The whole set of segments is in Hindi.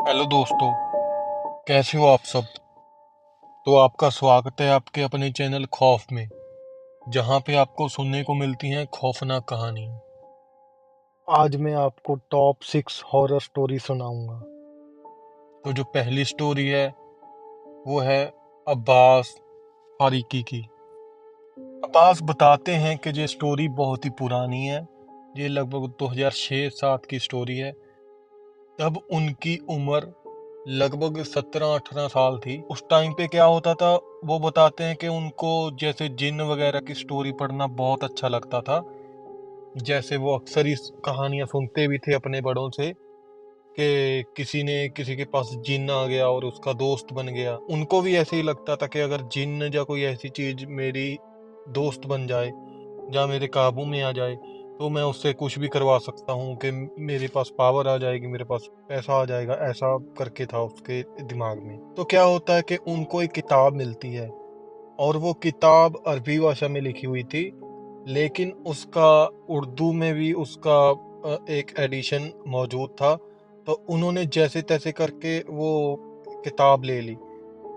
हेलो दोस्तों, कैसे हो आप सब। तो आपका स्वागत है आपके अपने चैनल खौफ में, जहां पे आपको सुनने को मिलती हैं खौफनाक कहानियां। आज मैं आपको टॉप 6 हॉरर स्टोरी सुनाऊंगा। तो जो पहली स्टोरी है वो है अब्बास फारिकी की। अब्बास बताते हैं कि ये स्टोरी बहुत ही पुरानी है। ये लगभग 2006-07 की स्टोरी है। तब उनकी उम्र लगभग 17-18 साल थी। उस टाइम पे क्या होता था, वो बताते हैं कि उनको जैसे जिन्न वगैरह की स्टोरी पढ़ना बहुत अच्छा लगता था। जैसे वो अक्सर इस कहानियां सुनते भी थे अपने बड़ों से कि किसी ने किसी के पास जिन्न आ गया और उसका दोस्त बन गया। उनको भी ऐसे ही लगता था कि अगर जिन्न या कोई ऐसी चीज मेरी दोस्त बन जाए या मेरे काबू में आ जाए तो मैं उससे कुछ भी करवा सकता हूँ, कि मेरे पास पावर आ जाएगी, मेरे पास पैसा आ जाएगा। ऐसा करके था उसके दिमाग में। तो क्या होता है कि उनको एक किताब मिलती है और वो किताब अरबी भाषा में लिखी हुई थी, लेकिन उसका उर्दू में भी उसका एक एडिशन मौजूद था। तो उन्होंने जैसे तैसे करके वो किताब ले ली।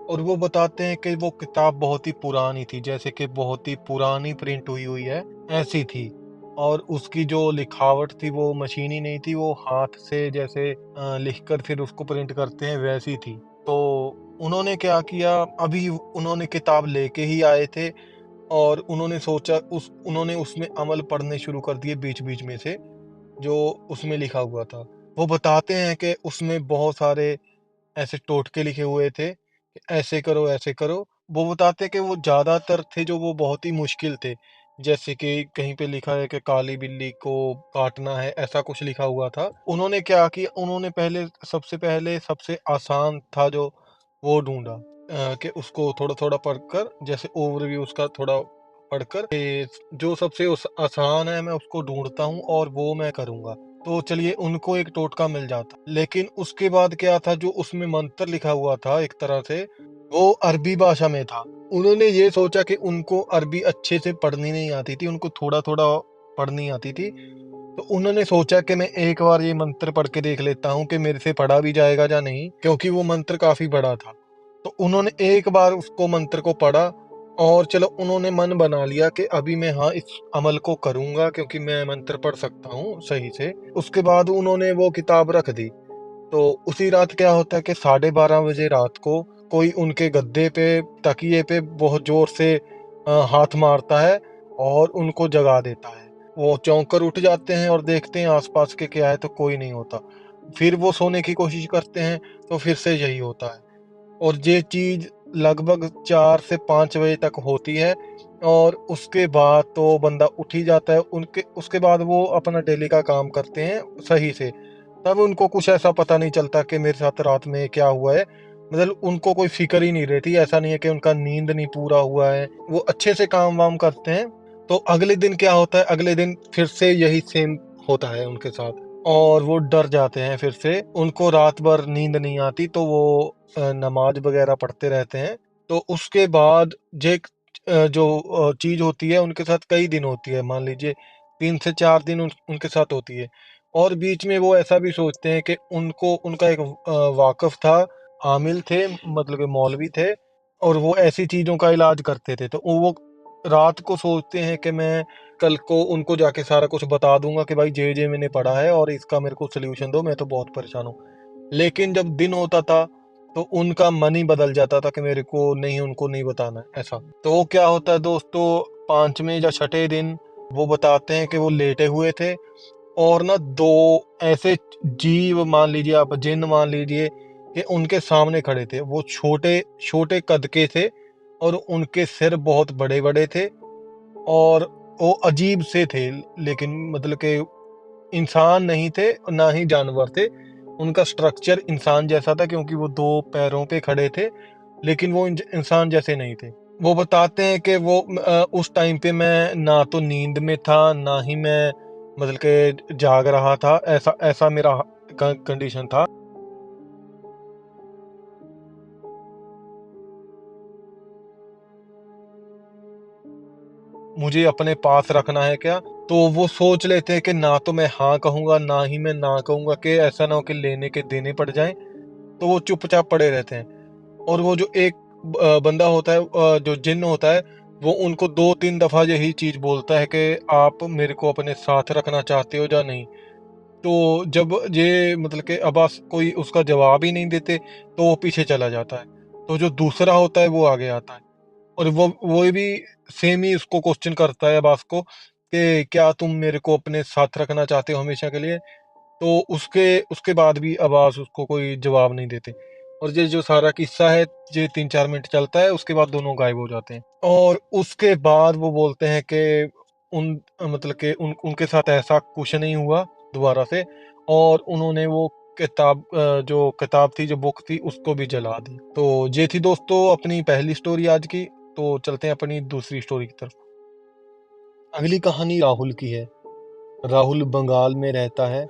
और वो बताते हैं कि वो किताब बहुत ही पुरानी थी, जैसे कि बहुत ही पुरानी प्रिंट हुई हुई है ऐसी थी। और उसकी जो लिखावट थी वो मशीनी नहीं थी, वो हाथ से जैसे लिखकर फिर उसको प्रिंट करते हैं वैसी थी। तो उन्होंने क्या किया, अभी उन्होंने किताब लेके ही आए थे और उन्होंने सोचा उन्होंने उसमें अमल पढ़ने शुरू कर दिए बीच बीच में से, जो उसमें लिखा हुआ था। वो बताते हैं कि उसमें बहुत सारे ऐसे टोटके लिखे हुए थे कि ऐसे करो ऐसे करो। वो बताते कि वो ज़्यादातर थे जो वो बहुत ही मुश्किल थे। जैसे कि कहीं पे लिखा है कि काली बिल्ली को काटना है, ऐसा कुछ लिखा हुआ था। उन्होंने क्या किया, उन्होंने पहले सबसे आसान था जो वो ढूंढा, कि उसको थोड़ा थोड़ा पढ़कर, जैसे ओवरव्यू उसका थोड़ा पढ़कर जो सबसे आसान है मैं उसको ढूंढता हूँ और वो मैं करूँगा। तो चलिए उनको एक टोटका मिल जाता। लेकिन उसके बाद क्या था, जो उसमें मंत्र लिखा हुआ था एक तरह से वो अरबी भाषा में था। उन्होंने ये सोचा कि उनको अरबी अच्छे से पढ़नी नहीं आती थी, उनको थोड़ा थोड़ा पढ़नी आती थी। तो उन्होंने सोचा कि मैं एक बार ये मंत्र पढ़ के देख लेता हूँ कि मेरे से पढ़ा भी जाएगा या नहीं, क्योंकि वो मंत्र काफी बड़ा था। तो उन्होंने एक बार उसको मंत्र को पढ़ा और चलो उन्होंने मन बना लिया कि अभी मैं हाँ इस अमल को करूंगा, क्योंकि मैं मंत्र पढ़ सकता हूँ सही से। उसके बाद उन्होंने वो किताब रख दी। तो उसी रात क्या होता है कि 12:30 बजे रात को कोई उनके गद्दे पे, तकिए पे बहुत जोर से हाथ मारता है और उनको जगा देता है। वो चौंक कर उठ जाते हैं और देखते हैं आसपास के क्या है, तो कोई नहीं होता। फिर वो सोने की कोशिश करते हैं तो फिर से यही होता है। और ये चीज लगभग 4 से 5 बजे तक होती है। और उसके बाद तो बंदा उठ ही जाता है। उनके उसके बाद वो अपना डेली का काम करते हैं सही से। तब उनको कुछ ऐसा पता नहीं चलता कि मेरे साथ रात में क्या हुआ है। मतलब उनको कोई फिक्र ही नहीं रहती। ऐसा नहीं है कि उनका नींद नहीं पूरा हुआ है, वो अच्छे से काम वाम करते हैं। तो अगले दिन क्या होता है, अगले दिन फिर से यही सेम होता है उनके साथ। और वो डर जाते हैं, फिर से उनको रात भर नींद नहीं आती, तो वो नमाज वगैरह पढ़ते रहते हैं। तो उसके बाद जो चीज होती है उनके साथ कई दिन होती है, मान लीजिए 3 से 4 दिन उनके साथ होती है। और बीच में वो ऐसा भी सोचते हैं कि उनको उनका एक वाकफ था, आमिल थे, मतलब कि मौलवी थे। और वो ऐसी चीजों का इलाज करते थे। तो वो रात को सोचते हैं कि मैं कल को उनको जाके सारा कुछ बता दूंगा कि भाई जे मैंने पढ़ा है और इसका मेरे को सोल्यूशन दो, मैं तो बहुत परेशान हूँ। लेकिन जब दिन होता था तो उनका मन ही बदल जाता था कि मेरे को नहीं, उनको नहीं बताना है ऐसा। तो वो क्या होता है दोस्तों, 5वें या 6ठे दिन वो बताते हैं कि वो लेटे हुए थे और ना दो ऐसे जीव, मान लीजिए आप जिन्न मान लीजिए, कि उनके सामने खड़े थे। वो छोटे छोटे कद के थे और उनके सिर बहुत बड़े बड़े थे। और वो अजीब से थे, लेकिन मतलब कि इंसान नहीं थे ना ही जानवर थे। उनका स्ट्रक्चर इंसान जैसा था, क्योंकि वो 2 पैरों पे खड़े थे, लेकिन वो इंसान जैसे नहीं थे। वो बताते हैं कि उस टाइम पे मैं ना तो नींद में था ना ही मैं मतलब के जाग रहा था। ऐसा ऐसा मेरा कंडीशन था। मुझे अपने पास रखना है क्या। तो वो सोच लेते हैं कि ना तो मैं हाँ कहूंगा ना ही मैं ना कहूंगा, कि ऐसा ना हो कि लेने के देने पड़ जाएं। तो वो चुपचाप पड़े रहते हैं। और वो जो एक बंदा होता है, जो जिन्न होता है, वो उनको 2-3 दफ़ा यही चीज़ बोलता है कि आप मेरे को अपने साथ रखना चाहते हो या नहीं? तो जब ये मतलब कि अब्बास कोई उसका जवाब ही नहीं देते, तो वो पीछे चला जाता है। तो जो दूसरा होता है वो आगे आता है, और वो भी सेम ही उसको क्वेश्चन करता है अब्बास को कि क्या तुम मेरे को अपने साथ रखना चाहते हो हमेशा के लिए? तो उसके उसके बाद भी अब्बास उसको कोई जवाब नहीं देते। और ये जो सारा किस्सा है, ये 3-4 मिनट चलता है, उसके बाद दोनों गायब हो जाते हैं। और उसके बाद वो बोलते हैं कि उन मतलब कि उनके साथ ऐसा कुछ नहीं हुआ दोबारा से, और उन्होंने वो जो किताब थी, जो बुक थी, उसको भी जला दी। तो ये थी दोस्तों अपनी पहली स्टोरी आज की। तो चलते हैं अपनी दूसरी स्टोरी की तरफ। अगली कहानी राहुल की है। राहुल बंगाल में रहता है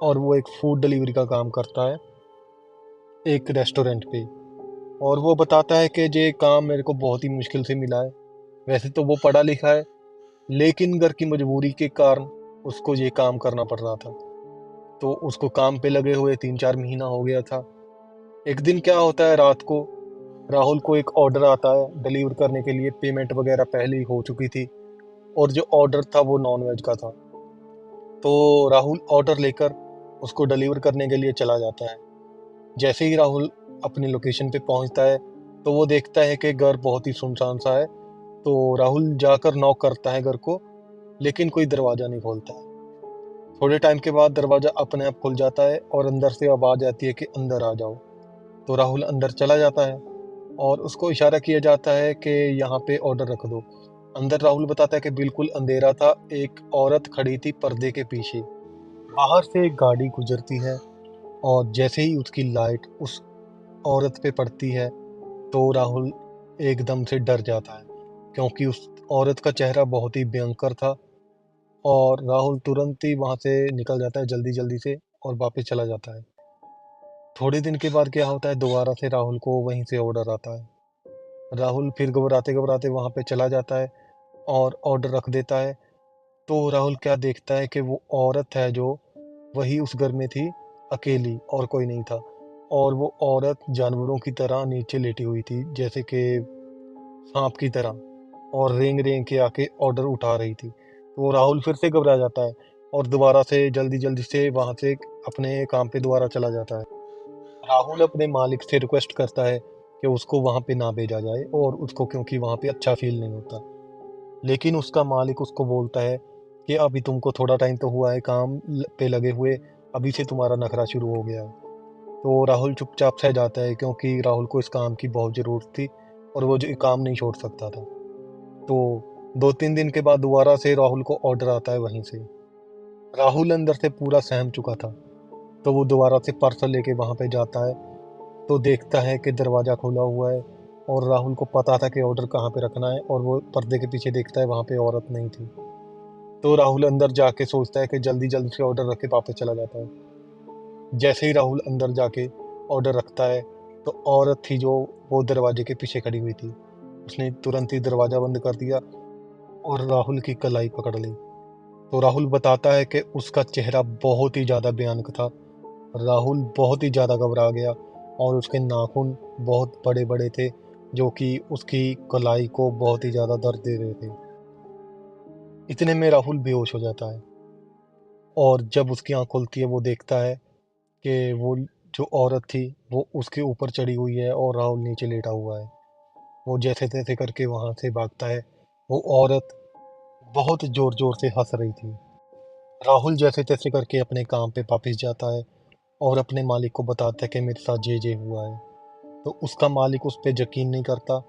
और वो एक फूड डिलीवरी का काम करता है एक रेस्टोरेंट पे। और वो बताता है कि ये काम मेरे को बहुत ही मुश्किल से मिला है। वैसे तो वो पढ़ा लिखा है, लेकिन घर की मजबूरी के कारण उसको ये काम करना पड़ रहा था। तो उसको काम पे लगे हुए 3-4 महीना हो गया था। एक दिन क्या होता है, रात को राहुल को एक ऑर्डर आता है डिलीवर करने के लिए। पेमेंट वगैरह पहले ही हो चुकी थी, और जो ऑर्डर था वो नॉन वेज का था। तो राहुल ऑर्डर लेकर उसको डिलीवर करने के लिए चला जाता है। जैसे ही राहुल अपनी लोकेशन पे पहुंचता है, तो वो देखता है कि घर बहुत ही सुनसान सा है। तो राहुल जाकर नॉक करता है घर को, लेकिन कोई दरवाज़ा नहीं खोलता है। थोड़े टाइम के बाद दरवाज़ा अपने आप खुल जाता है और अंदर से आवाज़ आती है कि अंदर आ जाओ। तो राहुल अंदर चला जाता है और उसको इशारा किया जाता है कि यहाँ पे ऑर्डर रख दो। अंदर राहुल बताता है कि बिल्कुल अंधेरा था, एक औरत खड़ी थी पर्दे के पीछे। बाहर से एक गाड़ी गुजरती है, और जैसे ही उसकी लाइट उस औरत पे पड़ती है, तो राहुल एकदम से डर जाता है, क्योंकि उस औरत का चेहरा बहुत ही भयंकर था। और राहुल तुरंत ही वहाँ से निकल जाता है जल्दी-जल्दी से, और वापस चला जाता है। थोड़े दिन के बाद क्या होता है, दोबारा से राहुल को वहीं से ऑर्डर आता है। राहुल फिर घबराते-घबराते वहाँ पे चला जाता है और ऑर्डर रख देता है। तो राहुल क्या देखता है कि वो औरत है जो, वही उस घर में थी, अकेली, और कोई नहीं था। और वो औरत जानवरों की तरह नीचे लेटी हुई थी, जैसे कि सांप की तरह, और रेंग-रेंग के आके ऑर्डर उठा रही थी। तो राहुल फिर से घबरा जाता है और दोबारा से जल्दी-जल्दी से वहाँ से अपने काम पे दोबारा चला जाता है। राहुल अपने मालिक से रिक्वेस्ट करता है कि उसको वहाँ पे ना भेजा जाए, और उसको क्योंकि वहाँ पे अच्छा फ़ील नहीं होता। लेकिन उसका मालिक उसको बोलता है कि अभी तुमको थोड़ा टाइम तो हुआ है काम पे लगे हुए, अभी से तुम्हारा नखरा शुरू हो गया है। तो राहुल चुपचाप सह जाता है, क्योंकि राहुल को इस काम की बहुत ज़रूरत थी, और वो जो काम नहीं छोड़ सकता था। तो 2-3 दिन के बाद दोबारा से राहुल को ऑर्डर आता है वहीं से। राहुल अंदर से पूरा सहम चुका था, तो वो दोबारा से पार्सल लेके वहाँ पे जाता है। तो देखता है कि दरवाज़ा खुला हुआ है, और राहुल को पता था कि ऑर्डर कहाँ पे रखना है, और वो पर्दे के पीछे देखता है, वहाँ पे औरत नहीं थी। तो राहुल अंदर जाके सोचता है कि जल्दी-जल्दी से ऑर्डर रख के वापस चला जाता है। जैसे ही राहुल अंदर जाके ऑर्डर रखता है, तो औरत थी जो, वो दरवाजे के पीछे खड़ी हुई थी। उसने तुरंत ही दरवाज़ा बंद कर दिया और राहुल की कलाई पकड़ ली। तो राहुल बताता है कि उसका चेहरा बहुत ही ज़्यादा भयानक था। राहुल बहुत ही ज़्यादा घबरा गया, और उसके नाखून बहुत बड़े-बड़े थे, जो कि उसकी कलाई को बहुत ही ज़्यादा दर्द दे रहे थे। इतने में राहुल बेहोश हो जाता है, और जब उसकी आँख खुलती है, वो देखता है कि वो जो औरत थी, वो उसके ऊपर चढ़ी हुई है और राहुल नीचे लेटा हुआ है। वो जैसे-तैसे करके वहाँ से भागता है। वो औरत बहुत ज़ोर-ज़ोर से हँस रही थी। राहुल जैसे-तैसे करके अपने काम पे वापस जाता है, और अपने मालिक को बताता है कि मेरे साथ ये-ये हुआ है। तो उसका मालिक उस पे यकीन नहीं करता,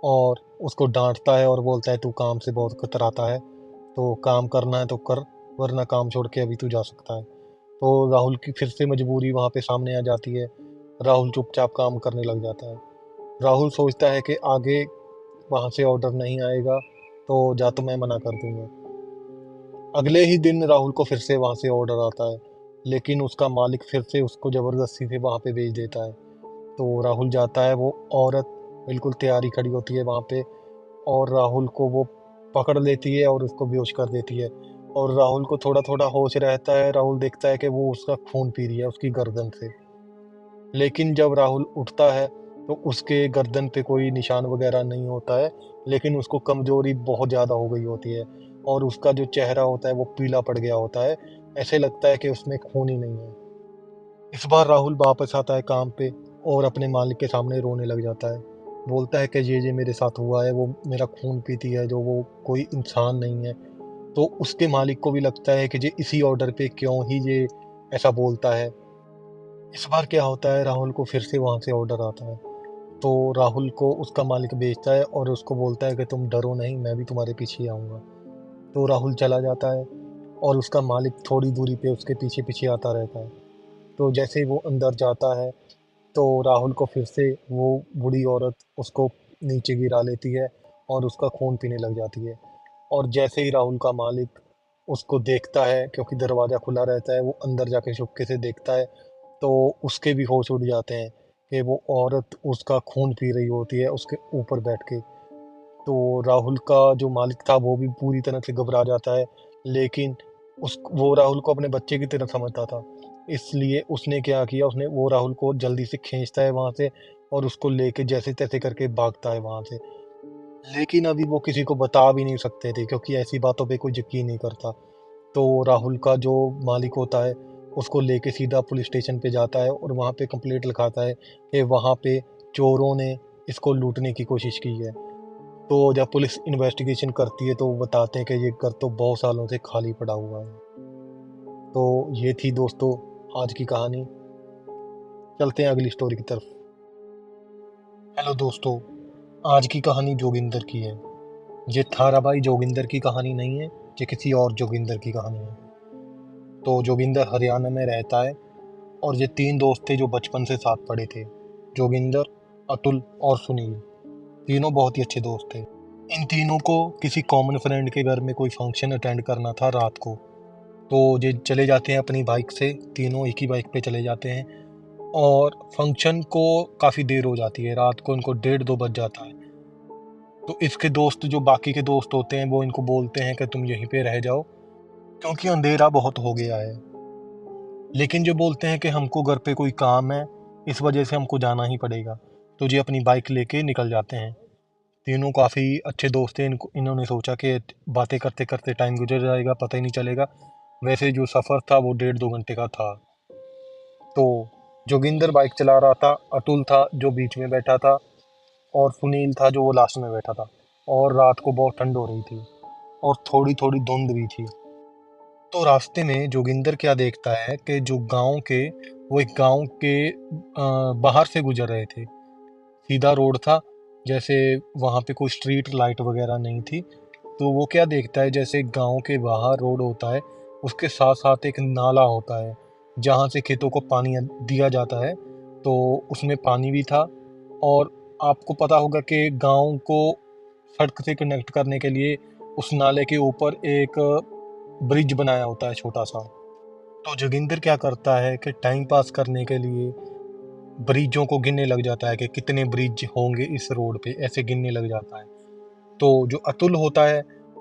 और उसको डाँटता है और बोलता है, तू काम से बहुत कतराता है, तो काम करना है तो कर, वरना काम छोड़ के अभी तू जा सकता है। तो राहुल की फिर से मजबूरी वहाँ पे सामने आ जाती है। राहुल चुपचाप काम करने लग जाता है। राहुल सोचता है कि आगे वहाँ से ऑर्डर नहीं आएगा, तो या तो मैं मना कर दूँगा। अगले ही दिन राहुल को फिर से वहाँ से ऑर्डर आता है, लेकिन उसका मालिक फिर से उसको ज़बरदस्ती से वहाँ पे भेज देता है। तो राहुल जाता है, वो औरत बिल्कुल तैयारी खड़ी होती है वहाँ पे, और राहुल को वो पकड़ लेती है और उसको बेहोश कर देती है। और राहुल को थोड़ा-थोड़ा होश रहता है, राहुल देखता है कि वो उसका खून पी रही है उसकी गर्दन से। लेकिन जब राहुल उठता है तो उसके गर्दन पे कोई निशान वगैरह नहीं होता है, लेकिन उसको कमज़ोरी बहुत ज़्यादा हो गई होती है और उसका जो चेहरा होता है वो पीला पड़ गया होता है। ऐसे लगता है कि उसमें खून ही नहीं है। इस बार राहुल वापस आता है काम पे और अपने मालिक के सामने रोने लग जाता है। बोलता है कि ये मेरे साथ हुआ है, वो मेरा खून पीती है जो वो कोई इंसान नहीं है। तो उसके मालिक को भी लगता है कि ये इसी ऑर्डर पे क्यों ही ये ऐसा बोलता है। इस बार क्या होता है, राहुल को फिर से वहाँ से ऑर्डर आता है। तो राहुल को उसका मालिक भेजता है और उसको बोलता है कि तुम डरो नहीं, मैं भी तुम्हारे पीछे ही आऊँगा। तो राहुल चला जाता है और उसका मालिक थोड़ी दूरी पे उसके पीछे-पीछे आता रहता है। तो जैसे ही वो अंदर जाता है, तो राहुल को फिर से वो बूढ़ी औरत उसको नीचे गिरा लेती है और उसका खून पीने लग जाती है। और जैसे ही राहुल का मालिक उसको देखता है, क्योंकि दरवाज़ा खुला रहता है, वो अंदर जाके चुपके से देखता है, तो उसके भी होश उड़ जाते हैं कि वो औरत उसका खून पी रही होती है उसके ऊपर बैठ के। तो राहुल का जो मालिक था वो भी पूरी तरह से घबरा जाता है, लेकिन वो राहुल को अपने बच्चे की तरह समझता था। इसलिए उसने क्या किया, उसने वो राहुल को जल्दी से खींचता है वहाँ से और उसको लेके जैसे-तैसे करके भागता है वहाँ से। लेकिन अभी वो किसी को बता भी नहीं सकते थे, क्योंकि ऐसी बातों पे कोई यकीन नहीं करता। तो राहुल का जो मालिक होता है, उसको लेके सीधा पुलिस स्टेशन पे जाता है और वहाँ पे कंप्लेंट लिखाता है कि वहाँ पे चोरों ने इसको लूटने की कोशिश की है। तो जब पुलिस इन्वेस्टिगेशन करती है तो वो बताते हैं कि ये घर तो बहुत सालों से खाली पड़ा हुआ है। तो ये थी दोस्तों आज की कहानी। चलते हैं अगली स्टोरी की तरफ। हेलो दोस्तों, आज की कहानी जोगिंदर की है। ये थाराबाई जोगिंदर की कहानी नहीं है, ये किसी और जोगिंदर की कहानी है। तो जोगिंदर हरियाणा में रहता है और ये 3 दोस्त थे जो बचपन से साथ पढ़े थे। जोगिंदर, अतुल और सुनील। तीनों बहुत ही अच्छे दोस्त थे। इन तीनों को किसी कॉमन फ्रेंड के घर में कोई फंक्शन अटेंड करना था रात को। तो ये चले जाते हैं अपनी बाइक से, तीनों एक ही बाइक पे चले जाते हैं और फंक्शन को काफ़ी देर हो जाती है, रात को इनको 1:30-2 बज जाता है। तो इसके दोस्त, जो बाकी के दोस्त होते हैं, वो इनको बोलते हैं कि तुम यहीं पे रह जाओ क्योंकि अंधेरा बहुत हो गया है। लेकिन जो बोलते हैं कि हमको घर पे कोई काम है, इस वजह से हमको जाना ही पड़ेगा। तो ये अपनी बाइक लेके निकल जाते हैं। तीनों काफ़ी अच्छे दोस्त थे। इन्होंने सोचा कि बातें करते करते टाइम गुजर जाएगा, पता ही नहीं चलेगा। वैसे जो सफ़र था वो 1.5-2 घंटे का था। तो जोगिंदर बाइक चला रहा था, अतुल था जो बीच में बैठा था और सुनील था जो वो लास्ट में बैठा था। और रात को बहुत ठंड हो रही थी और थोड़ी थोड़ी धुंध भी थी। तो रास्ते में जोगिंदर क्या देखता है कि जो गांव के, वो एक गांव के बाहर से गुजर रहे थे। सीधा रोड था, जैसे वहाँ पे कोई स्ट्रीट लाइट वगैरह नहीं थी। तो वो क्या देखता है, जैसे गांव के बाहर रोड होता है, उसके साथ साथ एक नाला होता है जहाँ से खेतों को पानी दिया जाता है। तो उसमें पानी भी था। और आपको पता होगा कि गांव को सड़क से कनेक्ट करने के लिए उस नाले के ऊपर एक ब्रिज बनाया होता है छोटा सा। तो जोगिंदर क्या करता है कि टाइम पास करने के लिए ब्रिजों को गिनने लग जाता है कि कितने ब्रिज होंगे इस रोड पे, ऐसे गिनने लग जाता है। तो जो अतुल होता है,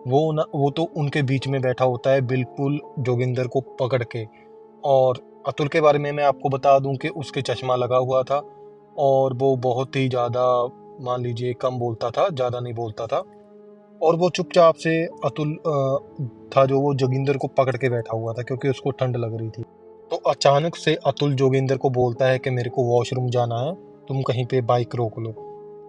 वो तो उनके बीच में बैठा होता है बिल्कुल जोगिंदर को पकड़ के। और अतुल के बारे में मैं आपको बता दूं कि उसके चश्मा लगा हुआ था और वो बहुत ही ज़्यादा, मान लीजिए, कम बोलता था, ज़्यादा नहीं बोलता था। और वो चुपचाप से अतुल था जो वो जोगिंदर को पकड़ के बैठा हुआ था क्योंकि उसको ठंड लग रही थी। तो अचानक से अतुल जोगिंदर को बोलता है कि मेरे को वॉशरूम जाना है, तुम कहीं पे बाइक रोक लो।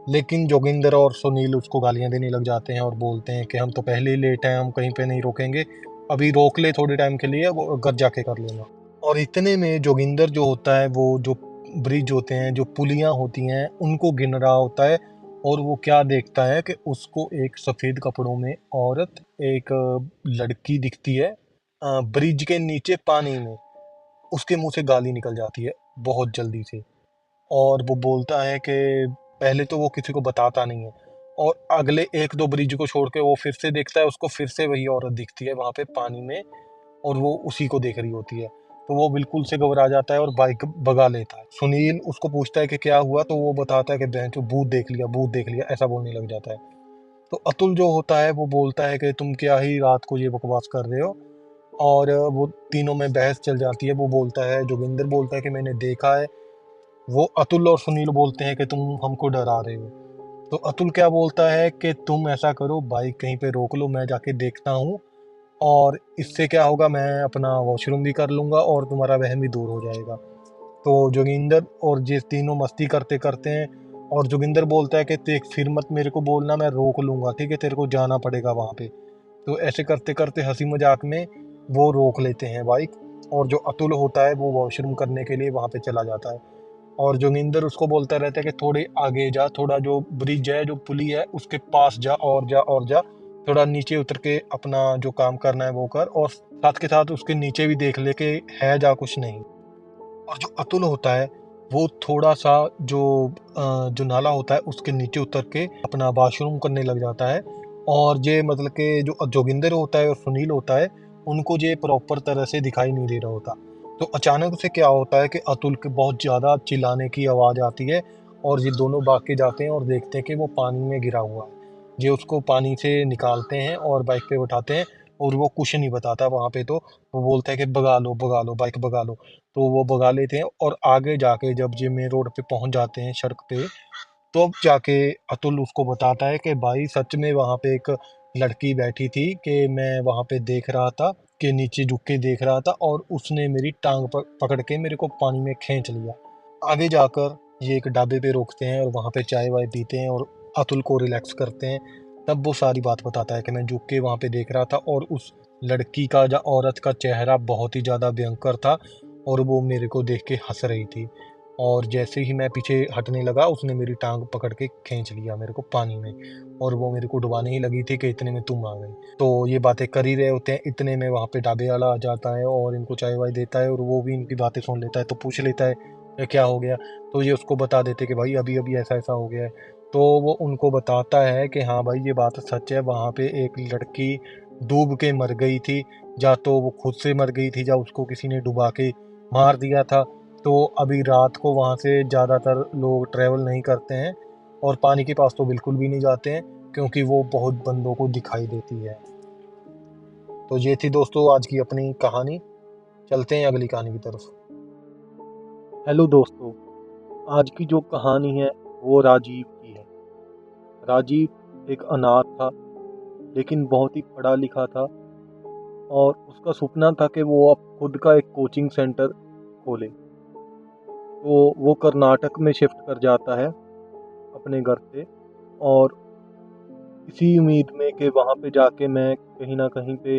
लेकिन जोगिंदर और सुनील उसको गालियां देने लग जाते हैं और बोलते हैं कि हम तो पहले ही लेट हैं, हम कहीं पे नहीं रोकेंगे, अभी रोक ले थोड़े टाइम के लिए, वो घर जाके कर लेना। और इतने में जोगिंदर जो होता है, वो जो ब्रिज होते हैं, जो पुलियां होती हैं, उनको गिन रहा होता है। और वो क्या देखता है कि उसको एक सफ़ेद कपड़ों में औरत, एक लड़की दिखती है ब्रिज के नीचे पानी में। उसके मुंह से गाली निकल जाती है बहुत जल्दी से। और वो बोलता है कि पहले तो वो किसी को बताता नहीं है, और अगले 1-2 ब्रिज को छोड़ के वो फिर से देखता है, उसको फिर से वही औरत दिखती है वहाँ पे पानी में, और वो उसी को देख रही होती है। तो वो बिल्कुल से घबरा जाता है और बाइक भगा लेता है। सुनील उसको पूछता है कि क्या हुआ, तो वो बताता है कि बहन, भूत देख लिया, भूत देख लिया, ऐसा बोलने लग जाता है। तो अतुल जो होता है वो बोलता है कि तुम क्या ही रात को ये बकवास कर रहे हो। और वो तीनों में बहस चल जाती है। वो बोलता है, जोगिंदर बोलता है कि मैंने देखा है, वो अतुल और सुनील बोलते हैं कि तुम हमको डरा रहे हो। तो अतुल क्या बोलता है कि तुम ऐसा करो, बाइक कहीं पे रोक लो, मैं जाके देखता हूँ, और इससे क्या होगा, मैं अपना वॉशरूम भी कर लूँगा और तुम्हारा वहम भी दूर हो जाएगा। तो जोगिंदर और ये तीनों मस्ती करते करते हैं, और जोगिंदर बोलता है कि देख फिर मत मेरे को बोलना, मैं रोक लूँगा, ठीक है, तेरे को जाना पड़ेगा वहाँ पे। तो ऐसे करते करते हंसी मजाक में वो रोक लेते हैं बाइक, और जो अतुल होता है वो वॉशरूम करने के लिए वहाँ पे चला जाता है। और जोगिंदर उसको बोलता रहता है कि थोड़े आगे जा, थोड़ा जो ब्रिज है, जो पुली है, उसके पास जा और जा और जा, थोड़ा नीचे उतर के अपना जो काम करना है वो कर, और साथ के साथ उसके नीचे भी देख ले कि है जा कुछ नहीं। और जो अतुल होता है वो थोड़ा सा जो नाला होता है उसके नीचे उतर के अपना वॉशरूम करने लग जाता है। और ये मतलब कि जो जोगिंदर होता है और सुनील होता है, उनको ये प्रॉपर तरह से दिखाई नहीं दे रहा होता। तो अचानक से क्या होता है कि अतुल के बहुत ज़्यादा चिल्लाने की आवाज़ आती है, और ये दोनों भाग के जाते हैं और देखते हैं कि वो पानी में गिरा हुआ है। ये उसको पानी से निकालते हैं और बाइक पे बैठाते हैं, और वो कुछ नहीं बताता वहाँ पे। तो वो बोलता है कि भगा लो बाइक भगा लो। तो वो भगा लेते हैं, और आगे जाके जब ये मेन रोड पे पहुंच जाते हैं, सड़क पे, तो अब जाके अतुल उसको बताता है कि भाई सच में वहां पे एक लड़की बैठी थी, कि मैं वहां पे देख रहा था, कि नीचे झुक के देख रहा था, और उसने मेरी टांग पकड़ के मेरे को पानी में खींच लिया। आगे जाकर ये एक ढाबे पे रोकते हैं और वहाँ पे चाय वाय पीते हैं और अतुल को रिलैक्स करते हैं। तब वो सारी बात बताता है कि मैं झुक के वहाँ पे देख रहा था, और उस लड़की का या औरत का चेहरा बहुत ही ज़्यादा भयंकर था, और वो मेरे को देख के हंस रही थी। और जैसे ही मैं पीछे हटने लगा, उसने मेरी टांग पकड़ के खींच लिया मेरे को पानी में, और वो मेरे को डुबाने ही लगी थी कि इतने में तुम आ गई। तो ये बातें कर ही रहे होते हैं, इतने में वहाँ पे ढाबे वाला आ जाता है और इनको चाय वाय देता है, और वो भी इनकी बातें सुन लेता है। तो पूछ लेता है कि क्या हो गया। तो ये उसको बता देते कि भाई अभी अभी ऐसा ऐसा हो गया है। तो वो उनको बताता है कि हाँ भाई ये बात सच है, वहाँ पे एक लड़की डूब के मर गई थी, या तो वो खुद से मर गई थी, या उसको किसी ने डुबा के मार दिया था। तो अभी रात को वहाँ से ज़्यादातर लोग ट्रैवल नहीं करते हैं, और पानी के पास तो बिल्कुल भी नहीं जाते हैं, क्योंकि वो बहुत बंदों को दिखाई देती है। तो ये थी दोस्तों आज की अपनी कहानी। चलते हैं अगली कहानी की तरफ। हेलो दोस्तों, आज की जो कहानी है वो राजीव की है। राजीव एक अनाथ था, लेकिन बहुत ही पढ़ा लिखा था, और उसका सपना था कि वो अब खुद का एक कोचिंग सेंटर खोले। तो वो कर्नाटक में शिफ्ट कर जाता है अपने घर से, और इसी उम्मीद में कि वहाँ पे जाके मैं कहीं ना कहीं पे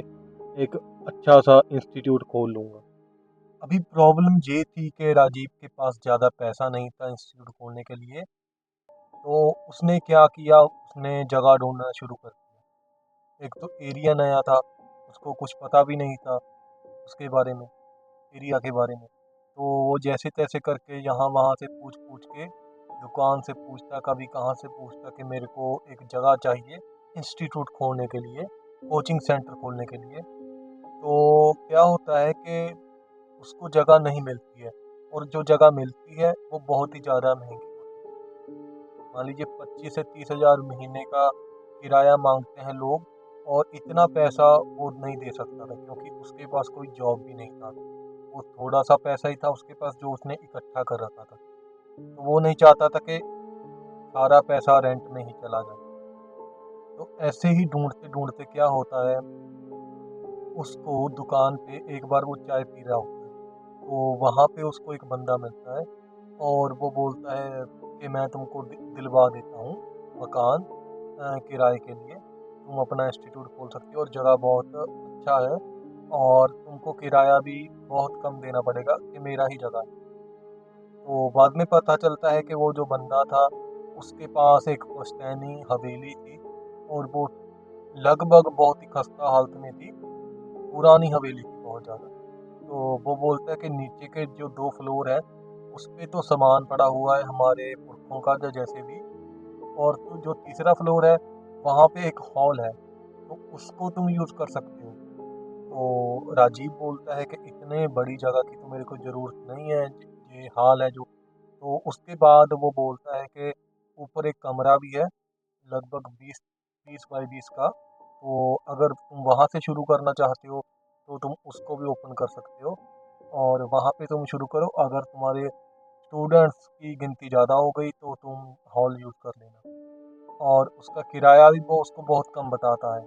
एक अच्छा सा इंस्टीट्यूट खोल लूँगा। अभी प्रॉब्लम ये थी कि राजीव के पास ज़्यादा पैसा नहीं था इंस्टीट्यूट खोलने के लिए। तो उसने क्या किया, उसने जगह ढूंढना शुरू कर दिया। एक तो एरिया नया था, उसको कुछ पता भी नहीं था उसके बारे में, एरिया के बारे में। तो वो जैसे तैसे करके यहाँ वहाँ से पूछ पूछ के, दुकान से पूछता, कभी कहाँ से पूछता कि मेरे को एक जगह चाहिए इंस्टीट्यूट खोलने के लिए, कोचिंग सेंटर खोलने के लिए। तो क्या होता है कि उसको जगह नहीं मिलती है, और जो जगह मिलती है वो बहुत ही ज़्यादा महंगी होती है। मान लीजिए 25 से 30 हज़ार महीने का किराया मांगते हैं लोग, और इतना पैसा वो नहीं दे सकता था, क्योंकि उसके पास कोई जॉब भी नहीं था। वो थोड़ा सा पैसा ही था उसके पास जो उसने इकट्ठा कर रखा था। तो वो नहीं चाहता था कि सारा पैसा रेंट में ही चला जाए। तो ऐसे ही ढूंढते ढूंढते क्या होता है, उसको दुकान पे एक बार वो चाय पी रहा होता है, तो वहाँ पे उसको एक बंदा मिलता है, और वो बोलता है कि मैं तुमको दिलवा देता हूँ मकान किराए के लिए, तुम अपना इंस्टीट्यूट खोल सकते हो, और जगह बहुत अच्छा है, और तुमको किराया भी बहुत कम देना पड़ेगा, कि मेरा ही जगह है। तो बाद में पता चलता है कि वो जो बंदा था उसके पास एक पुश्तैनी हवेली थी, और वो लगभग बहुत ही खस्ता हालत में थी, पुरानी हवेली थी बहुत ज़्यादा। तो वो बोलता है कि नीचे के जो 2 फ्लोर है उस पे तो सामान पड़ा हुआ है हमारे पुरखों का, जो जैसे भी, और तो जो तीसरा फ्लोर है वहाँ पे एक हॉल है, तो उसको तुम यूज़ कर सकते हो। तो राजीव बोलता है कि इतने बड़ी जगह की तो मेरे को ज़रूरत नहीं है, ये हाल है जो। तो उसके बाद वो बोलता है कि ऊपर एक कमरा भी है, लगभग 20 बाई 20 का। तो अगर तुम वहाँ से शुरू करना चाहते हो तो तुम उसको भी ओपन कर सकते हो, और वहाँ पे तुम शुरू करो। अगर तुम्हारे स्टूडेंट्स की गिनती ज़्यादा हो गई तो तुम हॉल यूज़ कर लेना। और उसका किराया भी वो उसको बहुत कम बताता है।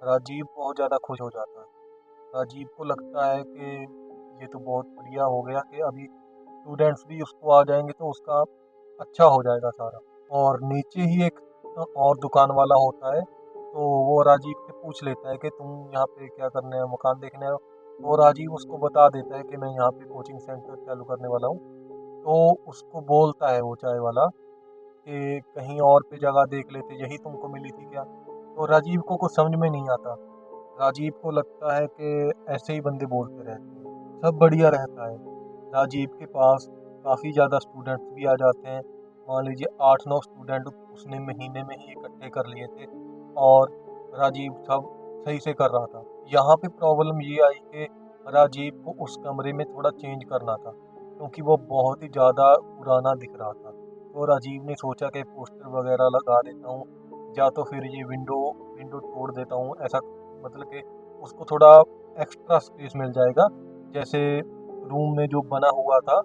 राजीव बहुत ज़्यादा खुश हो जाता है। राजीव को लगता है कि ये तो बहुत बढ़िया हो गया कि अभी स्टूडेंट्स भी उसको आ जाएंगे तो उसका अच्छा हो जाएगा सारा। और नीचे ही एक और दुकान वाला होता है, तो वो राजीव से पूछ लेता है कि तुम यहाँ पे क्या करने हो, मकान देखने आए हो। तो राजीव उसको बता देता है कि मैं यहाँ पे कोचिंग सेंटर चालू करने वाला हूँ। तो उसको बोलता है वो चाय वाला कि कहीं और पे जगह देख लेते, यही तुमको मिली थी क्या। तो राजीव को कुछ समझ में नहीं आता। राजीव को लगता है कि ऐसे ही बंदे बोलते रहते हैं, सब बढ़िया रहता है। राजीव के पास काफ़ी ज़्यादा स्टूडेंट्स भी आ जाते हैं। मान लीजिए 8-9 स्टूडेंट उसने महीने में ही इकट्ठे कर लिए थे और राजीव सब सही से कर रहा था। यहाँ पे प्रॉब्लम ये आई कि राजीव को उस कमरे में थोड़ा चेंज करना था क्योंकि वो बहुत ही ज़्यादा पुराना दिख रहा था। तो राजीव ने सोचा कि पोस्टर वगैरह लगा देता हूँ या तो फिर ये विंडो विंडो तोड़ देता हूँ, ऐसा मतलब कि उसको थोड़ा एक्स्ट्रा स्पेस मिल जाएगा। जैसे रूम में जो बना हुआ था,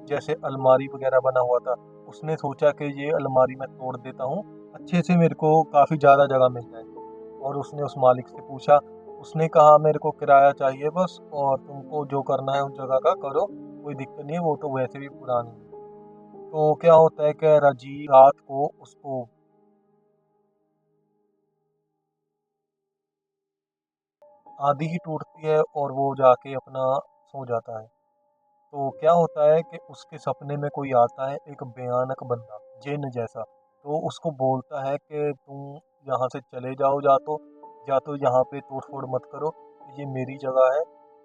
जैसे अलमारी वगैरह बना हुआ था, उसने सोचा कि ये अलमारी मैं तोड़ देता हूँ, अच्छे से मेरे को काफ़ी ज़्यादा जगह मिल जाएगी। और उसने उस मालिक से पूछा, उसने कहा मेरे को किराया चाहिए बस, और तुमको जो करना है उस जगह का करो, कोई दिक्कत नहीं है, वो तो वैसे भी पुरानी है। तो क्या होता है कि राजीव रात को उसको आधी ही टूटती है और वो जाके अपना सो जाता है। तो क्या होता है कि उसके सपने में कोई आता है, एक भयानक बंदा, जिन जैसा। तो उसको बोलता है कि तुम यहाँ से चले जाओ, या तो यहाँ पे तोड़-फोड़ मत करो, ये मेरी जगह है,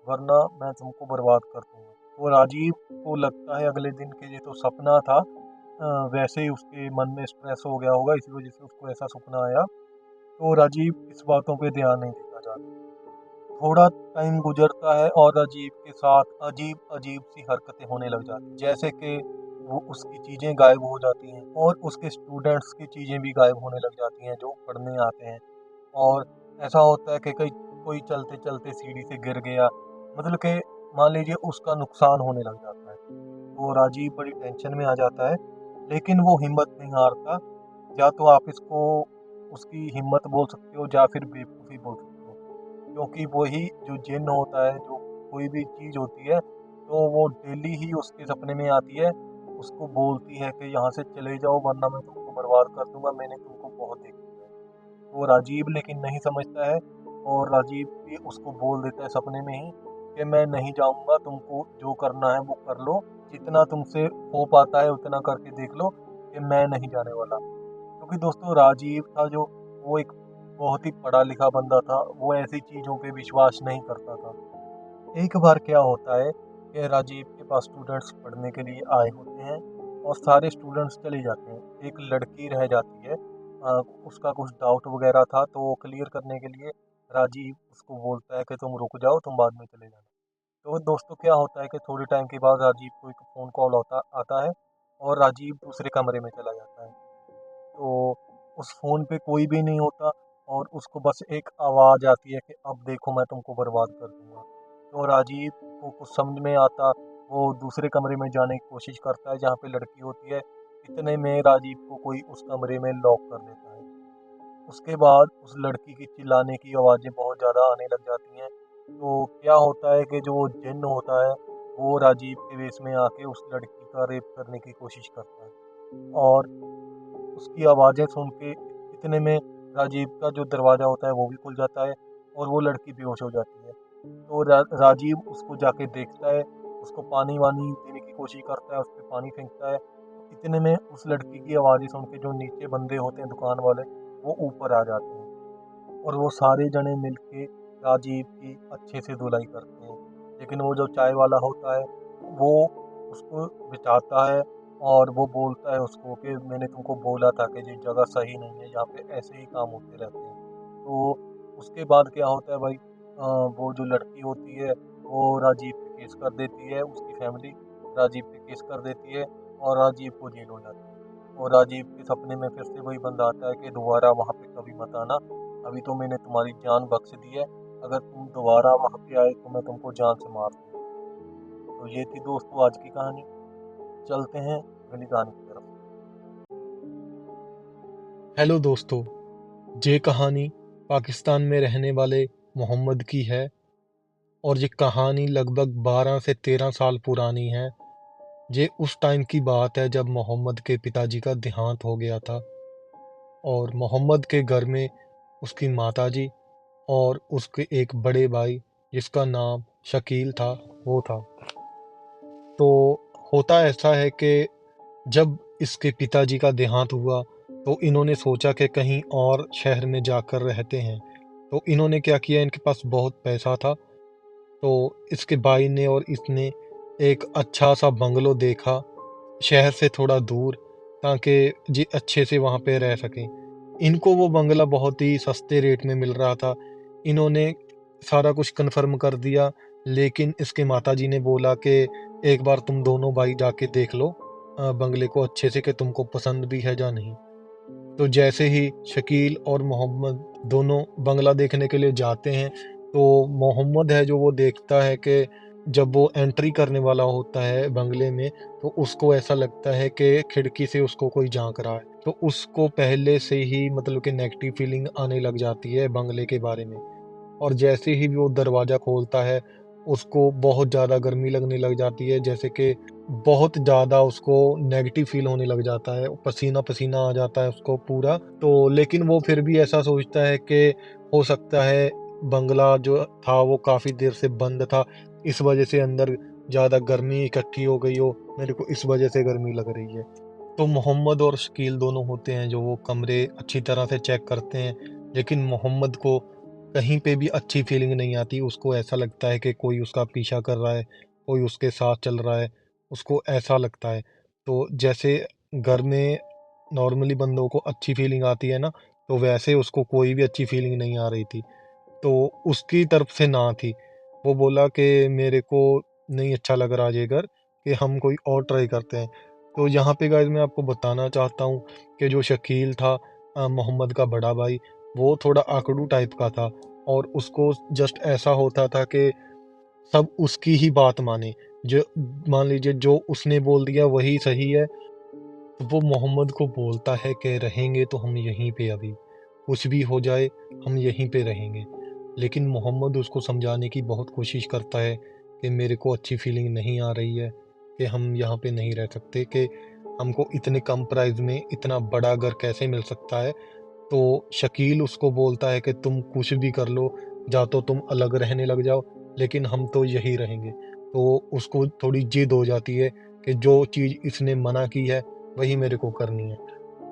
वरना मैं तुमको बर्बाद कर दूँगा। तो राजीव को लगता है अगले दिन कि ये तो सपना था, वैसे ही उसके मन में स्ट्रेस हो गया होगा, इसी वजह से उसको ऐसा सपना आया। तो राजीव इस बातों पे ध्यान नहीं देता ज़्यादा। थोड़ा टाइम गुजरता है और राजीव के साथ अजीब-अजीब सी हरकतें होने लग जाती हैं। जैसे कि वो उसकी चीज़ें गायब हो जाती हैं और उसके स्टूडेंट्स की चीज़ें भी गायब होने लग जाती हैं जो पढ़ने आते हैं। और ऐसा होता है कि कई कोई चलते-चलते सीढ़ी से गिर गया, मतलब कि मान लीजिए उसका नुकसान होने लग जाता है। तो राजीव बड़ी टेंशन में आ जाता है, लेकिन वो हिम्मत नहीं हारता। या तो आप इसको उसकी हिम्मत बोल सकते हो या फिर बेवकूफ़ी बोल सकते हो। क्योंकि वही जो जिन होता है, जो कोई भी चीज़ होती है, तो वो डेली ही उसके सपने में आती है, उसको बोलती है कि यहाँ से चले जाओ वरना मैं तुमको बर्बाद कर दूँगा, मैंने तुमको बहुत देख लिया है। वो राजीव लेकिन नहीं समझता है और राजीव भी उसको बोल देता है सपने में ही कि मैं नहीं जाऊँगा, तुमको जो करना है वो कर लो, जितना तुमसे हो पाता है उतना करके देख लो कि मैं नहीं जाने वाला। क्योंकि दोस्तों राजीव था जो, वो एक बहुत ही पढ़ा लिखा बंदा था, वो ऐसी चीज़ों पे विश्वास नहीं करता था। एक बार क्या होता है कि राजीव के पास स्टूडेंट्स पढ़ने के लिए आए होते हैं और सारे स्टूडेंट्स चले जाते हैं। एक लड़की रह जाती है, उसका कुछ डाउट वगैरह था तो वो क्लियर करने के लिए राजीव उसको बोलता है कि तुम रुक जाओ, तुम बाद में चले जाना। तो दोस्तों क्या होता है कि थोड़े टाइम के बाद राजीव को एक फ़ोन कॉल होता आता है और राजीव दूसरे कमरे में चला जाता है। तो उस फ़ोन पे कोई भी नहीं होता और उसको बस एक आवाज़ आती है कि अब देखो मैं तुमको बर्बाद कर दूँगा। तो राजीव को कुछ समझ में आता, वो दूसरे कमरे में जाने की कोशिश करता है जहाँ पे लड़की होती है। इतने में राजीव को कोई उस कमरे में लॉक कर देता है। उसके बाद उस लड़की की चिल्लाने की आवाज़ें बहुत ज़्यादा आने लग जाती हैं। तो क्या होता है कि जो वो जिन्न होता है, वो राजीव के वेश में आके उस लड़की का रेप करने की कोशिश करता है। और उसकी आवाज़ें सुन के इतने में राजीव का जो दरवाज़ा होता है वो भी खुल जाता है और वो लड़की बेहोश हो जाती है। तो राजीव उसको जाके देखता है, उसको पानी-वानी देने की कोशिश करता है, उस पे पानी फेंकता है। इतने में उस लड़की की आवाज़ें सुन के जो नीचे बंदे होते हैं दुकान वाले, वो ऊपर आ जाते हैं और वो सारे जने मिलके राजीव की अच्छे से धुलाई करते हैं। लेकिन वो जो चाय वाला होता है, वो उसको बचाता है और वो बोलता है उसको कि मैंने तुमको बोला था कि ये जगह सही नहीं है, यहाँ पे ऐसे ही काम होते रहते हैं। तो उसके बाद क्या होता है भाई, वो जो लड़की होती है, वो राजीव पे केस कर देती है, उसकी फैमिली राजीव पे केस कर देती है और राजीव को जेल हो जाती है। और राजीव के सपने में फिर से वही बंदा आता है कि दोबारा वहाँ पे कभी मत आना, अभी तो मैंने तुम्हारी जान बख्श दी है, अगर तुम दोबारा वहाँ पे आए तो मैं तुमको जान से मार दूँगा। तो ये थी दोस्तों आज की कहानी। चलते हैं अगली कहानी की तरफ। हेलो दोस्तों, ये कहानी पाकिस्तान में रहने वाले मोहम्मद की है और ये कहानी लगभग 12 से 13 साल पुरानी है। ये उस टाइम की बात है जब मोहम्मद के पिताजी का देहांत हो गया था और मोहम्मद के घर में उसकी माताजी और उसके एक बड़े भाई जिसका नाम शकील था, वो था। तो होता ऐसा है कि जब इसके पिताजी का देहांत हुआ तो इन्होंने सोचा कि कहीं और शहर में जाकर रहते हैं। तो इन्होंने क्या किया, इनके पास बहुत पैसा था, तो इसके भाई ने और इसने एक अच्छा सा बंगलो देखा शहर से थोड़ा दूर, ताकि जी अच्छे से वहाँ पे रह सकें। इनको वो बंगला बहुत ही सस्ते रेट में मिल रहा था। इन्होंने सारा कुछ कन्फर्म कर दिया, लेकिन इसके माताजी ने बोला कि एक बार तुम दोनों भाई जाके देख लो बंगले को अच्छे से कि तुमको पसंद भी है या नहीं। तो जैसे ही शकील और मोहम्मद दोनों बंगला देखने के लिए जाते हैं, तो मोहम्मद है जो वो देखता है कि जब वो एंट्री करने वाला होता है बंगले में, तो उसको ऐसा लगता है कि खिड़की से उसको कोई झांक रहा है। तो उसको पहले से ही मतलब कि नेगेटिव फीलिंग आने लग जाती है बंगले के बारे में। और जैसे ही वो दरवाज़ा खोलता है, उसको बहुत ज़्यादा गर्मी लगने लग जाती है, जैसे कि बहुत ज़्यादा उसको नेगेटिव फ़ील होने लग जाता है, पसीना-पसीना आ जाता है उसको पूरा। तो लेकिन वो फिर भी ऐसा सोचता है कि हो सकता है बंगला जो था वो काफ़ी देर से बंद था, इस वज़ह से अंदर ज़्यादा गर्मी इकट्ठी हो गई हो, मेरे को इस वज़ह से गर्मी लग रही है। तो मोहम्मद और शकील दोनों होते हैं जो वो कमरे अच्छी तरह से चेक करते हैं, लेकिन मोहम्मद को कहीं पे भी अच्छी फीलिंग नहीं आती। उसको ऐसा लगता है कि कोई उसका पीछा कर रहा है, कोई उसके साथ चल रहा है, उसको ऐसा लगता है। तो जैसे घर में नॉर्मली बंदों को अच्छी फीलिंग आती है ना, तो वैसे उसको कोई भी अच्छी फीलिंग नहीं आ रही थी। तो उसकी तरफ से ना थी। वो बोला कि मेरे को नहीं अच्छा लग रहा ये घर, कि हम कोई और ट्राई करते हैं। तो यहाँ पे गाइस मैं आपको बताना चाहता हूँ कि जो शकील था मोहम्मद का बड़ा भाई, वो थोड़ा आकड़ू टाइप का था और उसको जस्ट ऐसा होता था कि सब उसकी ही बात माने। जो मान लीजिए जो उसने बोल दिया वही सही है, तो वो मोहम्मद को बोलता है कि रहेंगे तो हम यहीं पे अभी, कुछ भी हो जाए हम यहीं पे रहेंगे। लेकिन मोहम्मद उसको समझाने की बहुत कोशिश करता है कि मेरे को अच्छी फीलिंग नहीं आ रही है, कि हम यहाँ पे नहीं रह सकते, कि हमको इतने कम प्राइस में इतना बड़ा घर कैसे मिल सकता है। तो शकील उसको बोलता है कि तुम कुछ भी कर लो, या तो तुम अलग रहने लग जाओ, लेकिन हम तो यहीं रहेंगे। तो उसको थोड़ी जिद हो जाती है कि जो चीज़ इसने मना की है वही मेरे को करनी है।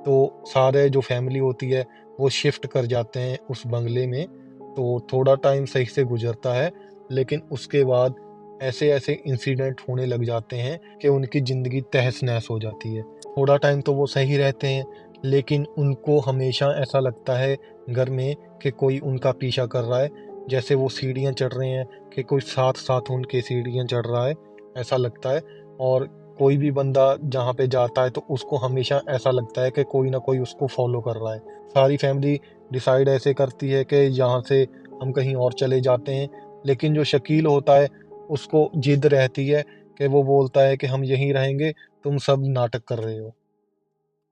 तो सारे जो फैमिली होती है वो शिफ्ट कर जाते हैं उस बंगले में। तो थोड़ा टाइम सही से गुजरता है, लेकिन उसके बाद ऐसे-ऐसे इंसिडेंट होने लग जाते हैं कि उनकी ज़िंदगी तहस-नहस हो जाती है। थोड़ा टाइम तो वो सही रहते हैं, लेकिन उनको हमेशा ऐसा लगता है घर में कि कोई उनका पीछा कर रहा है। जैसे वो सीढ़ियाँ चढ़ रहे हैं कि कोई साथ-साथ उनके सीढ़ियाँ चढ़ रहा है, ऐसा लगता है। और कोई भी बंदा जहाँ पे जाता है तो उसको हमेशा ऐसा लगता है कि कोई ना कोई उसको फॉलो कर रहा है। सारी फैमिली डिसाइड ऐसे करती है कि यहाँ से हम कहीं और चले जाते हैं, लेकिन जो शकील होता है उसको जिद रहती है कि वो बोलता है कि हम यहीं रहेंगे, तुम सब नाटक कर रहे हो।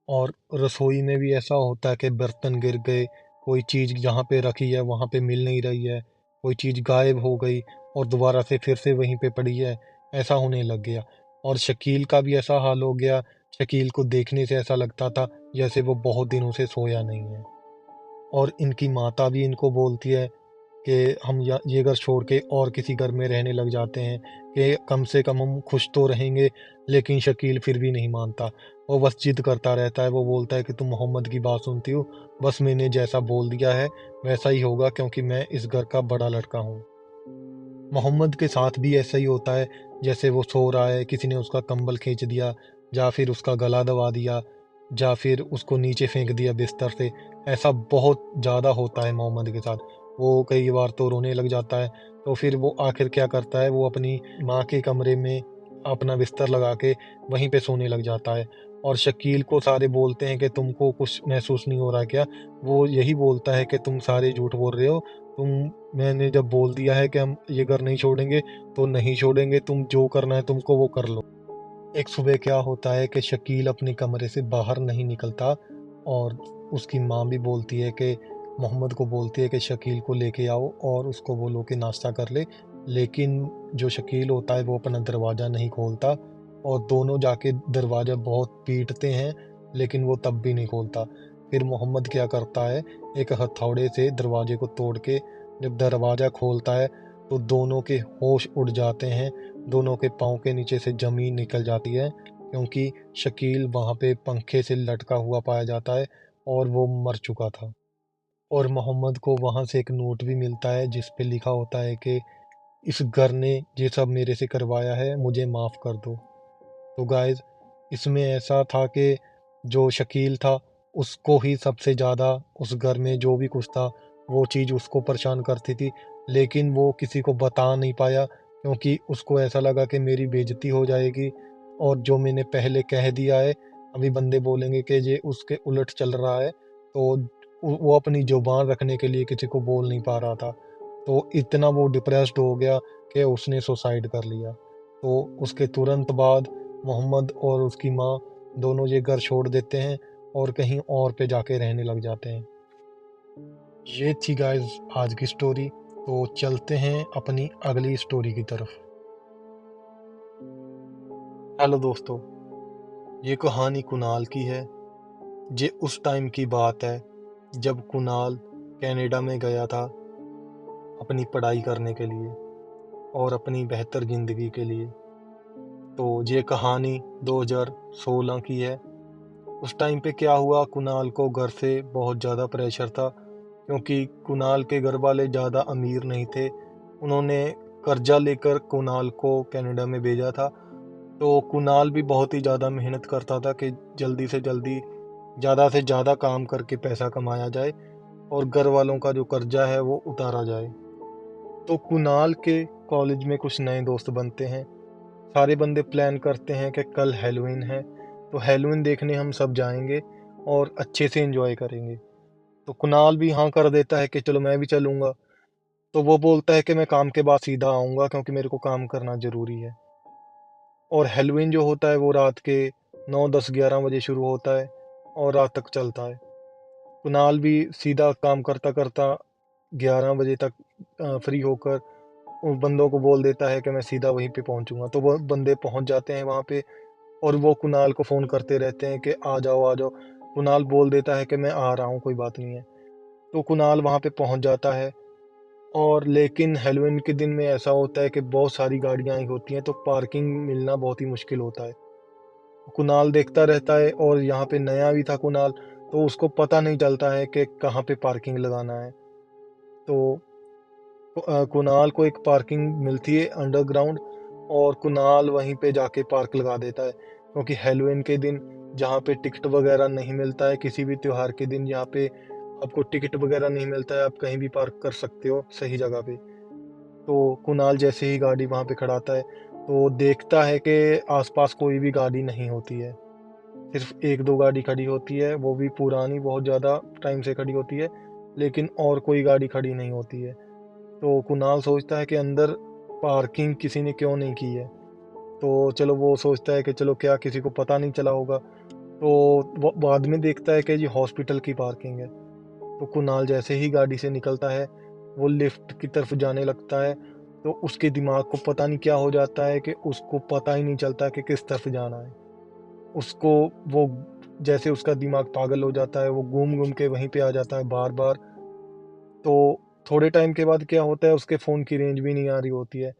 और रसोई में भी ऐसा होता है कि बर्तन गिर गए, कोई चीज़ जहाँ पे रखी है वहाँ पे मिल नहीं रही है, कोई चीज़ गायब हो गई और दोबारा से फिर से वहीं पे पड़ी है, ऐसा होने लग गया। और शकील का भी ऐसा हाल हो गया, शकील को देखने से ऐसा लगता था जैसे वो बहुत दिनों से सोया नहीं है। और इनकी माता भी इनको बोलती है कि हम ये घर छोड़ के और किसी घर में रहने लग जाते हैं, कि कम से कम हम खुश तो रहेंगे। लेकिन शकील फिर भी नहीं मानता, वो बस जिद करता रहता है। वो बोलता है कि तुम मोहम्मद की बात सुनती हो, बस मैंने जैसा बोल दिया है वैसा ही होगा, क्योंकि मैं इस घर का बड़ा लड़का हूँ। मोहम्मद के साथ भी ऐसा ही होता है, जैसे वो सो रहा है, किसी ने उसका कंबल खींच दिया, या फिर उसका गला दबा दिया, या फिर उसको नीचे फेंक दिया बिस्तर से। ऐसा बहुत ज़्यादा होता है मोहम्मद के साथ। वो कई बार तो रोने लग जाता है, तो फिर वो आखिर क्या करता है, वो अपनी माँ के कमरे में अपना बिस्तर लगा के वहीं पे सोने लग जाता है। और शकील को सारे बोलते हैं कि तुमको कुछ महसूस नहीं हो रहा क्या? वो यही बोलता है कि तुम सारे झूठ बोल रहे हो, तुम मैंने जब बोल दिया है कि हम ये घर नहीं छोड़ेंगे, तो नहीं छोड़ेंगे, तुम जो करना है तुमको वो कर लो। एक सुबह क्या होता है कि शकील अपने कमरे से बाहर नहीं निकलता और उसकी माँ भी बोलती है कि मोहम्मद को बोलती है कि शकील को लेके आओ और उसको बोलो कि नाश्ता कर ले। लेकिन जो शकील होता है वो अपना दरवाज़ा नहीं खोलता और दोनों जाके दरवाज़ा बहुत पीटते हैं, लेकिन वो तब भी नहीं खोलता। फिर मोहम्मद क्या करता है, एक हथौड़े से दरवाजे को तोड़ के जब दरवाज़ा खोलता है तो दोनों के होश उड़ जाते हैं। दोनों के पाँव के नीचे से ज़मीन निकल जाती है, क्योंकि शकील वहाँ पे पंखे से लटका हुआ पाया जाता है और वो मर चुका था। और मोहम्मद को वहाँ से एक नोट भी मिलता है जिस पे लिखा होता है कि इस घर ने ये सब मेरे से करवाया है, मुझे माफ़ कर दो। तो गाइज़, इसमें ऐसा था कि जो शकील था उसको ही सबसे ज़्यादा उस घर में जो भी कुछ था वो चीज़ उसको परेशान करती थी, लेकिन वो किसी को बता नहीं पाया क्योंकि उसको ऐसा लगा कि मेरी बेइज्जती हो जाएगी और जो मैंने पहले कह दिया है अभी बंदे बोलेंगे कि ये उसके उलट चल रहा है। तो वो अपनी ज़ुबान रखने के लिए किसी को बोल नहीं पा रहा था। तो इतना वो डिप्रेस्ड हो गया कि उसने सुसाइड कर लिया। तो उसके तुरंत बाद मोहम्मद और उसकी माँ दोनों ये घर छोड़ देते हैं और कहीं और पे जाके रहने लग जाते हैं। ये थी गाइस आज की स्टोरी। तो चलते हैं अपनी अगली स्टोरी की तरफ। हेलो दोस्तों, ये कहानी कुणाल की है। ये उस टाइम की बात है जब कुणाल कनाडा में गया था अपनी पढ़ाई करने के लिए और अपनी बेहतर ज़िंदगी के लिए। तो ये कहानी 2016 की है। उस टाइम पे क्या हुआ, कुणाल को घर से बहुत ज़्यादा प्रेशर था क्योंकि कुणाल के घर वाले ज़्यादा अमीर नहीं थे। उन्होंने कर्जा लेकर कुणाल को कनाडा में भेजा था। तो कुणाल भी बहुत ही ज़्यादा मेहनत करता था कि जल्दी से जल्दी ज़्यादा से ज़्यादा काम करके पैसा कमाया जाए और घर वालों का जो कर्जा है वो उतारा जाए। तो कुणाल के कॉलेज में कुछ नए दोस्त बनते हैं। सारे बंदे प्लान करते हैं कि कल हैलोवीन है, तो हैलोवीन देखने हम सब जाएंगे और अच्छे से एंजॉय करेंगे। तो कुणाल भी हाँ कर देता है कि चलो मैं भी चलूँगा। तो वो बोलता है कि मैं काम के बाद सीधा आऊँगा क्योंकि मेरे को काम करना ज़रूरी है। और हैलोवीन जो होता है वो रात के 9, 10, 11 बजे शुरू होता है और रात तक चलता है। कुणाल भी सीधा काम करता करता 11 बजे तक फ्री होकर उन बंदों को बोल देता है कि मैं सीधा वहीं पे पहुंचूंगा। तो वो बंदे पहुंच जाते हैं वहां पे और वो कुणाल को फ़ोन करते रहते हैं कि आ जाओ आ जाओ। कुणाल बोल देता है कि मैं आ रहा हूँ, कोई बात नहीं है। तो कुणाल वहाँ पे पहुँच जाता है और लेकिन हेलोवीन के दिन में ऐसा होता है कि बहुत सारी गाड़ियाँ आई होती हैं तो पार्किंग मिलना बहुत ही मुश्किल होता है। कुणाल देखता रहता है और यहाँ पे नया भी था कुणाल, तो उसको पता नहीं चलता है कि कहाँ पे पार्किंग लगाना है। तो कुणाल को एक पार्किंग मिलती है अंडरग्राउंड और कुणाल वहीं पे जाके पार्क लगा देता है क्योंकि हेलोवीन के दिन जहाँ पे टिकट वगैरह नहीं मिलता है, किसी भी त्योहार के दिन यहाँ पे आपको टिकट वगैरह नहीं मिलता है, आप कहीं भी पार्क कर सकते हो सही जगह पे। तो कुणाल जैसे ही गाड़ी वहाँ पे खड़ाता है तो देखता है कि आसपास कोई भी गाड़ी नहीं होती है, सिर्फ एक दो गाड़ी खड़ी होती है, वो भी पुरानी बहुत ज़्यादा टाइम से खड़ी होती है, लेकिन और कोई गाड़ी खड़ी नहीं होती है। तो कुणाल सोचता है कि अंदर पार्किंग किसी ने क्यों नहीं की है। तो चलो वो सोचता है कि चलो क्या किसी को पता नहीं चला होगा। तो वो बाद में देखता है कि ये हॉस्पिटल की पार्किंग है। तो कुणाल जैसे ही गाड़ी से निकलता है वो लिफ्ट की तरफ जाने लगता है। तो उसके दिमाग को पता नहीं क्या हो जाता है कि उसको पता ही नहीं चलता कि किस तरफ जाना है। उसको वो जैसे उसका दिमाग पागल हो जाता है, वो घूम घूम के वहीं पे आ जाता है बार बार। तो थोड़े टाइम के बाद क्या होता है, उसके फ़ोन की रेंज भी नहीं आ रही होती है।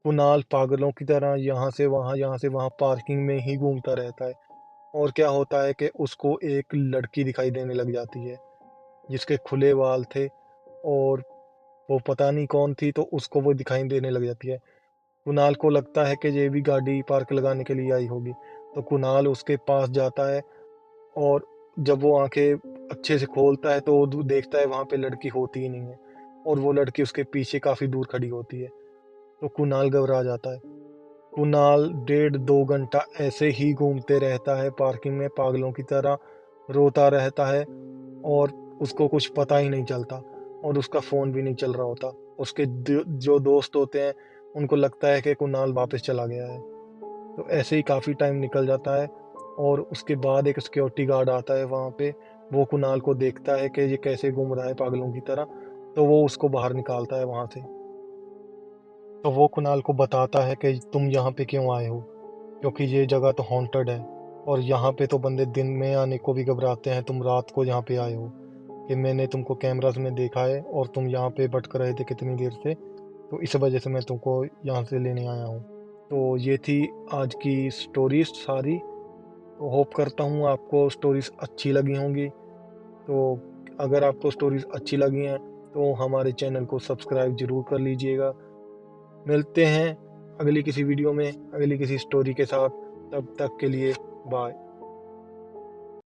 कुणाल पागलों की तरह यहाँ से वहाँ पार्किंग में ही घूमता रहता है। और क्या होता है कि उसको एक लड़की दिखाई देने लग जाती है जिसके खुले बाल थे और वो पता नहीं कौन थी, तो उसको वो दिखाई देने लग जाती है। कुणाल को लगता है कि ये भी गाड़ी पार्क लगाने के लिए आई होगी। तो कुणाल उसके पास जाता है और जब वो आंखें अच्छे से खोलता है तो वो देखता है वहाँ पे लड़की होती ही नहीं है और वो लड़की उसके पीछे काफ़ी दूर खड़ी होती है। तो कुणाल घबरा जाता है। कुणाल 1.5-2 घंटा ऐसे ही घूमते रहता है पार्किंग में पागलों की तरह, रोता रहता है और उसको कुछ पता ही नहीं चलता और उसका फ़ोन भी नहीं चल रहा होता। उसके जो दोस्त होते हैं उनको लगता है कि कुणाल वापस चला गया है। तो ऐसे ही काफ़ी टाइम निकल जाता है और उसके बाद एक सिक्योरिटी गार्ड आता है वहाँ पे। वो कुणाल को देखता है कि ये कैसे घूम रहा है पागलों की तरह, तो वो उसको बाहर निकालता है वहाँ से। तो वो कुणाल को बताता है कि तुम यहाँ पे क्यों आए हो, क्योंकि ये जगह तो हॉन्टेड है और यहाँ पे तो बंदे दिन में आने को भी घबराते हैं। तुम रात को यहाँ पे आए हो कि मैंने तुमको कैमरास में देखा है और तुम यहाँ पे भटक रहे थे कितनी देर से, तो इस वजह से मैं तुमको यहाँ से लेने आया हूँ। तो ये थी आज की स्टोरीज सारी। तो होप करता हूँ आपको स्टोरीज अच्छी लगी होंगी। तो अगर आपको स्टोरीज अच्छी लगी हैं तो हमारे चैनल को सब्सक्राइब ज़रूर कर लीजिएगा। मिलते हैं अगली किसी वीडियो में अगली किसी स्टोरी के साथ। तब तक के लिए बाय।